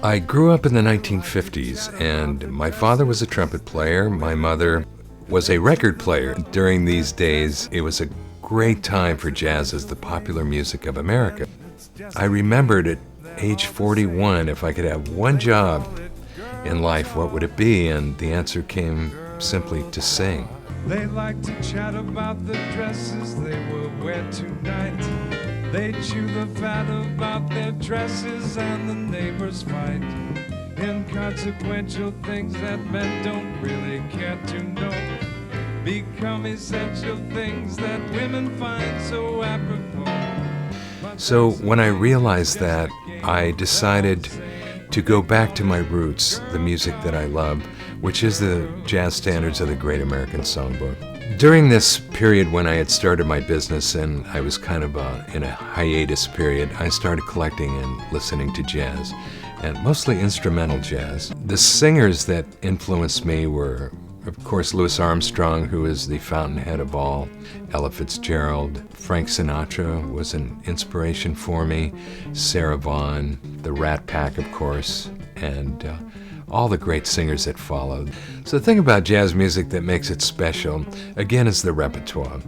I grew up in the 1950s, and my father was a trumpet player. My mother was a record player. During these days, it was a great time for jazz as the popular music of America. I remembered at age 41, if I could have one job in life, what would it be? And the answer came simply to sing. They like to chat about the dresses they will wear tonight. They chew the fat about their dresses and the neighbors fight. Inconsequential things that men don't really care to know become essential things that women find so apropos. So when I realized that, I decided to go back to my roots, the music that I love, which is the jazz standards of the Great American Songbook. During this period when I had started my business and I was kind of in a hiatus period, I started collecting and listening to jazz, and mostly instrumental jazz. The singers that influenced me were, of course, Louis Armstrong, who is the fountainhead of all, Ella Fitzgerald. Frank Sinatra was an inspiration for me, Sarah Vaughan, the Rat Pack, of course, and all the great singers that followed. So the thing about jazz music that makes it special, again, is the repertoire.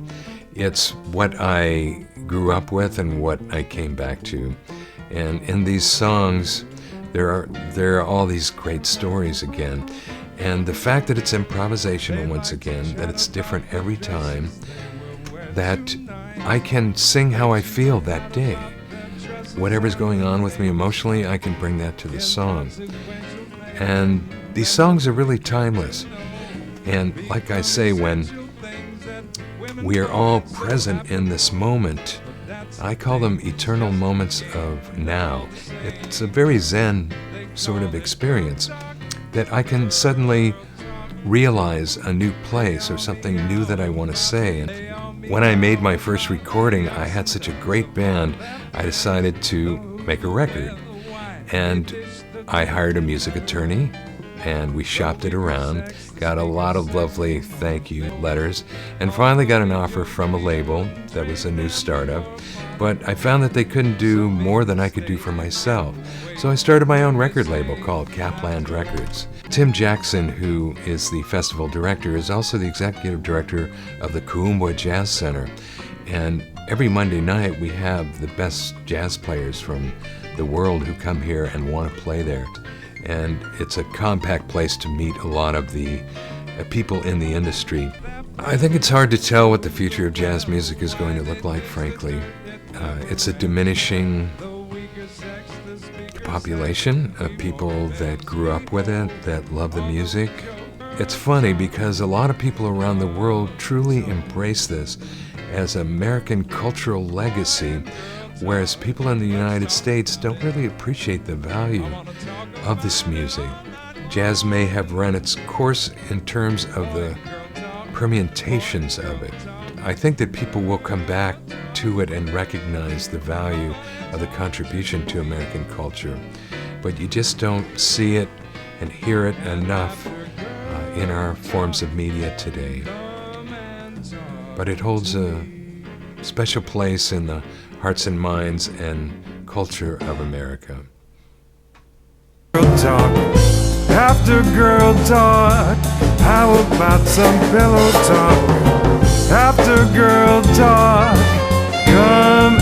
It's what I grew up with and what I came back to. And in these songs, there are all these great stories again. And the fact that it's improvisational once again, that it's different every time, that I can sing how I feel that day. Whatever's going on with me emotionally, I can bring that to the song. And these songs are really timeless. And like I say, when we are all present in this moment, I call them eternal moments of now. It's a very Zen sort of experience that I can suddenly realize a new place or something new that I want to say. And when I made my first recording, I had such a great band, I decided to make a record. And I hired a music attorney, and we shopped it around, got a lot of lovely thank you letters, and finally got an offer from a label that was a new startup. But I found that they couldn't do more than I could do for myself. So I started my own record label called Kaplan Records. Tim Jackson, who is the festival director, is also the executive director of the CSUMB Jazz Center. And every Monday night we have the best jazz players from the world who come here and want to play there. And it's a compact place to meet a lot of the people in the industry. I think it's hard to tell what the future of jazz music is going to look like, frankly. It's a diminishing population of people that grew up with it, that love the music. It's funny because a lot of people around the world truly embrace this as American cultural legacy, whereas people in the United States don't really appreciate the value of this music. Jazz may have run its course in terms of the permutations of it. I think that people will come back to it and recognize the value of the contribution to American culture. But you just don't see it and hear it enough in our forms of media today. But it holds a special place in the hearts and minds and culture of America. Girl talk, after girl talk, how about some pillow talk? After girl talk, come